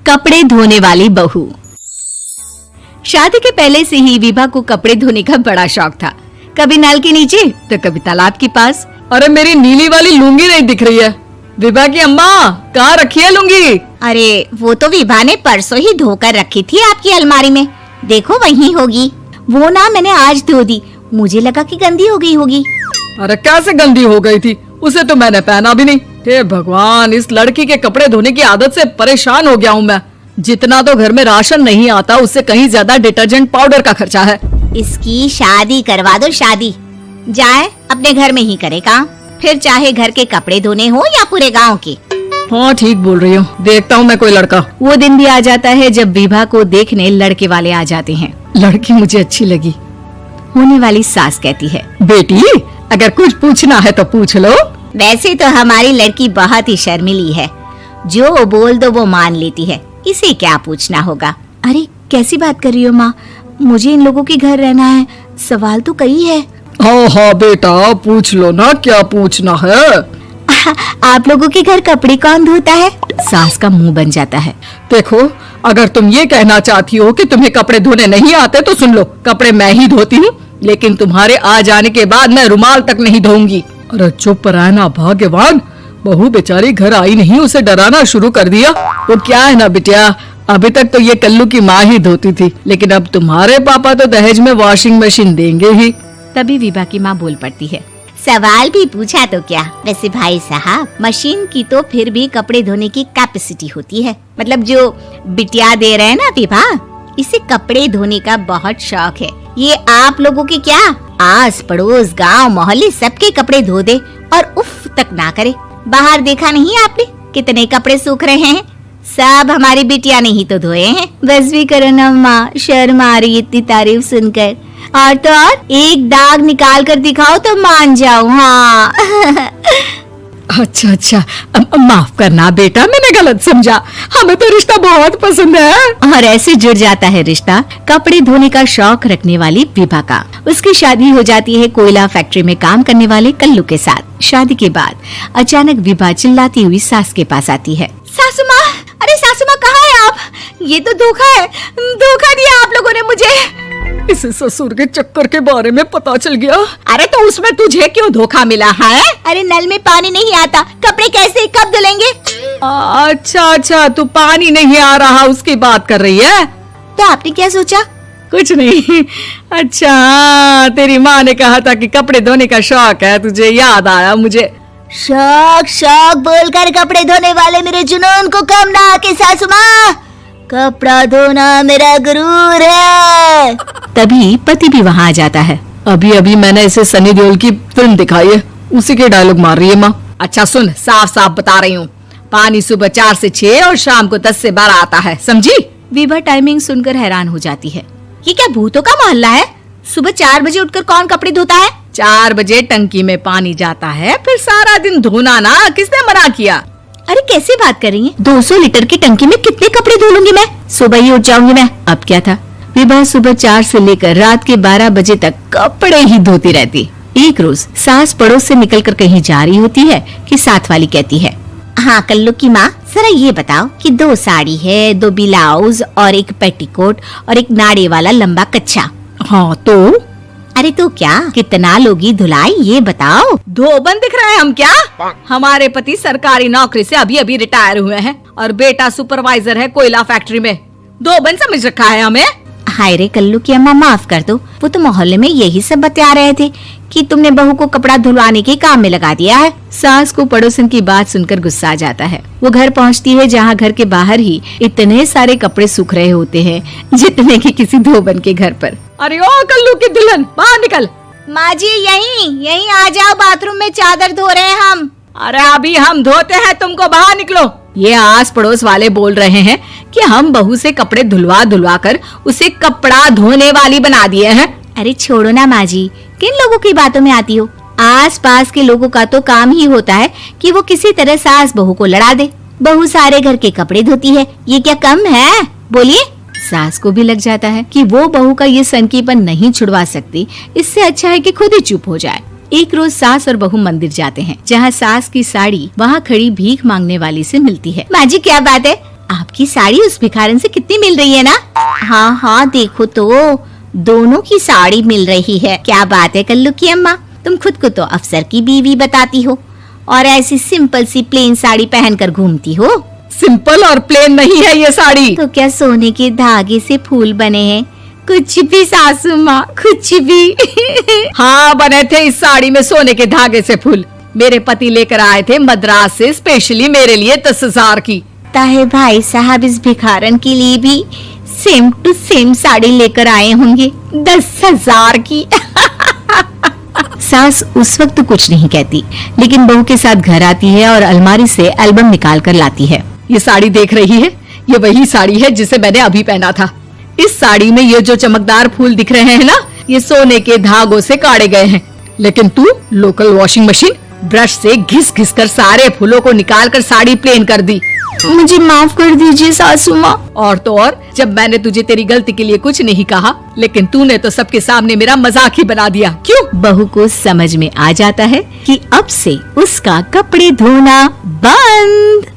कपड़े धोने वाली बहू। शादी के पहले से ही विभा को कपड़े धोने का बड़ा शौक था। कभी नल के नीचे तो कभी तालाब के पास। अरे मेरी नीली वाली लुंगी नहीं दिख रही है। विभा की अम्मा, कहाँ रखी है लुंगी? अरे वो तो विभा ने परसों ही धोकर रखी थी आपकी अलमारी में, देखो वहीं होगी। वो ना मैंने आज धो दी, मुझे लगा कि गंदी हो गई होगी। अरे कैसे गंदी हो गई थी? उसे तो मैंने पहना भी नहीं। हे भगवान, इस लड़की के कपड़े धोने की आदत से परेशान हो गया हूँ मैं। जितना तो घर में राशन नहीं आता, उससे कहीं ज्यादा डिटर्जेंट पाउडर का खर्चा है। इसकी शादी करवा दो, शादी जाए अपने घर में ही करे काम, फिर चाहे घर के कपड़े धोने हो या पूरे गांव के। हाँ ठीक बोल रही हूँ, देखता हूँ मैं कोई लड़का। वो दिन भी आ जाता है जब विभा को देखने लड़के वाले आ जाते हैं। लड़की मुझे अच्छी लगी। होने वाली सास कहती है, बेटी अगर कुछ पूछना है तो पूछ लो। वैसे तो हमारी लड़की बहुत ही शर्मीली है, जो बोल दो वो मान लेती है, इसे क्या पूछना होगा। अरे कैसी बात कर रही हो माँ, मुझे इन लोगों के घर रहना है, सवाल तो कई है। हाँ हाँ बेटा, पूछ लो ना, क्या पूछना है। आप लोगों के घर कपड़े कौन धोता है? सास का मुंह बन जाता है। देखो, अगर तुम ये कहना चाहती हो कि तुम्हें कपड़े धोने नहीं आते तो सुन लो, कपड़े मैं ही धोती हूँ, लेकिन तुम्हारे आ जाने के बाद मैं रुमाल तक नहीं धोऊंगी। अरे चुप रहना भाग्यवान, बहू बेचारी घर आई नहीं, उसे डराना शुरू कर दिया। वो क्या है ना बिटिया, अभी तक तो ये कल्लू की माँ ही धोती थी, लेकिन अब तुम्हारे पापा तो दहेज में वॉशिंग मशीन देंगे ही। तभी विभा की माँ बोल पड़ती है, सवाल भी पूछा तो क्या। वैसे भाई साहब, मशीन की तो फिर भी कपड़े धोने की कैपेसिटी होती है। मतलब जो बिटिया दे रहे हैं ना विभा, इसे कपड़े धोने का बहुत शौक है। ये आप लोगों के क्या, आस पड़ोस गांव मोहल्ले सबके कपड़े धो दे और उफ तक ना करे। बाहर देखा नहीं आपने कितने कपड़े सूख रहे हैं, सब हमारी बिटिया ने ही तो धोए हैं। बस भी करो ना माँ, शर्म आ रही इतनी तारीफ सुनकर। और तो और एक दाग निकाल कर दिखाओ तो मान जाओ। हाँ अच्छा अच्छा, माफ करना बेटा, मैंने गलत समझा। हमें तो रिश्ता बहुत पसंद है। और ऐसे जुड़ जाता है रिश्ता कपड़े धोने का शौक रखने वाली विभा का। उसकी शादी हो जाती है कोयला फैक्ट्री में काम करने वाले कल्लू के साथ। शादी के बाद अचानक विभा चिल्लाती हुई सास के पास आती है। सासू माँ, अरे सासू माँ कहाँ है आप? ये तो धोखा है, धोखा दिया आप लोगों ने मुझे। इसे ससुर के चक्कर के बारे में पता चल गया। अरे तो उसमें तुझे क्यों धोखा मिला है? अरे नल में पानी नहीं आता, कपड़े कैसे कब धुलेंगे? अच्छा अच्छा, तू पानी नहीं आ रहा उसकी बात कर रही है। तो आपने क्या सोचा? कुछ नहीं। अच्छा, तेरी माँ ने कहा था कि कपड़े धोने का शौक है तुझे, याद आया मुझे। शौक शौक बोलकर कपड़े धोने वाले मेरे जुनून को कम ना आके सासू माँ, कपड़ा धोना मेरा गुरूर है। तभी पति भी वहाँ आ जाता है। अभी अभी मैंने इसे सनी देओल की फिल्म दिखाई है, उसी के डायलॉग मार रही है माँ। अच्छा सुन, साफ साफ बता रही हूँ, पानी सुबह 4 से 6 और शाम को 10 से 12 आता है, समझी? विभा टाइमिंग सुनकर हैरान हो जाती है। ये क्या भूतों का मोहल्ला है? सुबह 4 बजे उठकर कौन कपड़े धोता है? 4 बजे टंकी में पानी जाता है, फिर सारा दिन धोना ना, किसने मना किया? अरे कैसी बात कर रही हैं? 200 लीटर की टंकी में कितने कपड़े धो लूंगी मैं? सुबह ही उठ जाऊंगी मैं। अब क्या था, विभा सुबह 4 से लेकर रात के 12 बजे तक कपड़े ही धोती रहती। एक रोज सास पड़ोस से निकलकर कहीं जा रही होती है कि साथ वाली कहती है, हाँ कल्लू की माँ, जरा ये बताओ कि 2 साड़ी है, 2 ब्लाउज और एक पेटीकोट और एक नाड़े वाला लंबा कच्छा। हाँ तो? अरे तो क्या, कितना लोगी धुलाई ये बताओ। धोबन दिख रहे हैं हम क्या? हमारे पति सरकारी नौकरी से अभी अभी रिटायर हुए हैं और बेटा सुपरवाइजर है कोयला फैक्ट्री में। धोबन समझ रखा है हमें? हाय रे कल्लू की अम्मा, माफ कर दो, वो तो मोहल्ले में यही सब बता रहे थे कि तुमने बहू को कपड़ा धुलवाने के काम में लगा दिया है। सास को पड़ोसन की बात सुनकर गुस्सा आ जाता है। वो घर पहुंचती है जहां घर के बाहर ही इतने सारे कपड़े सूख रहे होते हैं जितने कि किसी धोबन के घर पर। अरे ओ कल्लू की दुल्हन, बाहर निकल। माँ जी यहीं आ जाओ, बाथरूम में चादर धो रहे हैं हम। अरे अभी हम धोते हैं, तुमको बाहर निकलो। ये आस पड़ोस वाले बोल रहे हैं कि हम बहू से कपड़े धुलवा धुलवा कर उसे कपड़ा धोने वाली बना दिए हैं। अरे छोड़ो ना माँ जी, किन लोगों की बातों में आती हो? आस पास के लोगों का तो काम ही होता है कि वो किसी तरह सास बहू को लड़ा दे। बहू सारे घर के कपड़े धोती है, ये क्या कम है? बोलिए। सास को भी लग जाता है कि वो बहू का ये सनकीपन नहीं छुड़वा सकती, इससे अच्छा है कि खुद ही चुप हो जाए। एक रोज सास और बहू मंदिर जाते हैं, जहाँ सास की साड़ी वहाँ खड़ी भीख मांगने वाली से मिलती है। माँ जी क्या बात है, आपकी साड़ी उस भिखारन से कितनी मिल रही है ना? हाँ हाँ देखो तो, दोनों की साड़ी मिल रही है। क्या बात है कल्लू की अम्मा, तुम खुद को तो अफसर की बीवी बताती हो और ऐसी सिंपल सी प्लेन साड़ी पहनकर घूमती हो। सिंपल और प्लेन नहीं है ये साड़ी। तो क्या सोने के धागे से फूल बने हैं? कुछ भी सासू माँ, कुछ भी। हाँ बने थे इस साड़ी में सोने के धागे से फूल। मेरे पति लेकर आए थे मद्रास से स्पेशली मेरे लिए 10,000 की। ताहे भाई साहब इस भिखारन के लिए भी सेम टू सेम साड़ी लेकर आए होंगे 10,000 की। सास उस वक्त तो कुछ नहीं कहती, लेकिन बहू के साथ घर आती है और अलमारी से एल्बम निकाल कर लाती है। ये साड़ी देख रही है, ये वही साड़ी है जिसे मैंने अभी पहना था। इस साड़ी में ये जो चमकदार फूल दिख रहे हैं ना, ये सोने के धागों से काटे गए हैं। लेकिन तू लोकल वॉशिंग मशीन ब्रश से घिस घिस कर सारे फूलों को निकाल कर साड़ी प्लेन कर दी। मुझे माफ कर दीजिए सासू माँ। और तो और, जब मैंने तुझे तेरी गलती के लिए कुछ नहीं कहा, लेकिन तूने तो सबके सामने मेरा मजाक ही बना दिया। क्यों? बहू को समझ में आ जाता है कि अब से उसका कपड़े धोना बंद।